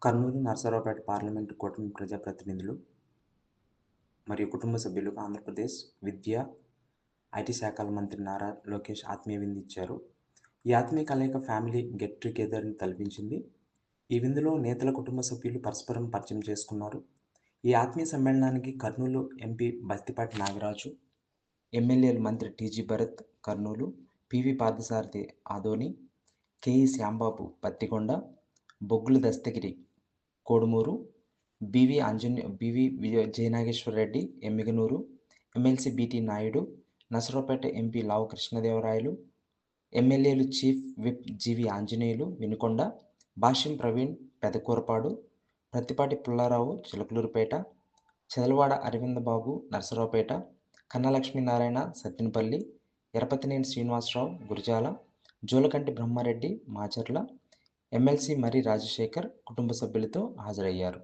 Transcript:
Kurnool, Narasaraopet parliament కూటమి ప్రజాప్రతినిధులు మరియు కుటుంబ సభ్యులకు ఆంధ్రప్రదేశ్ విద్యా, ఐటీ శాఖల మంత్రి నారా లోకేష్ ఆత్మీయ విందు ఇచ్చారు. ఈ ఆత్మీయ కలయిక ఫ్యామిలీ గెట్ టుగెదర్‌ని తలపించింది. ఈ విందులో నేతల కుటుంబ సభ్యులు పరస్పరం పరిచయం చేసుకున్నారు. ఈ ఆత్మీయ సమ్మేళనానికి కర్నూలు ఎంపీ బత్తిపాటి నాగరాజు, ఎమ్మెల్యేలు మంత్రి టీజీ భరత్ కర్నూలు, పివి పార్థసారథి ఆదోని, కేఈ శ్యాంబాబు పత్తికొండ, బొగ్గుల దస్తగిరి కోడుమూరు, బివి జయనాగేశ్వరరెడ్డి ఎమ్మిగనూరు, ఎమ్మెల్సీ బిటి నాయుడు, నసరావుపేట ఎంపీ లావు కృష్ణదేవరాయలు, ఎమ్మెల్యేలు chief whip GV Anjaneyulu Vinukonda, Bhashyam Praveen Pedakurapadu, Prathipati Pulla Rao Chilakaluripet, Chadalavada Aravinda Babu Narasaraopet, Kanna Lakshminarayana Sattenapalli, Yarapathineni Srinivasa Rao Gurajala, Julakanti Brahma Reddy Macherla, MLC Marri Rajasekhar కుటుంబ సభ్యులతో హాజరయ్యారు.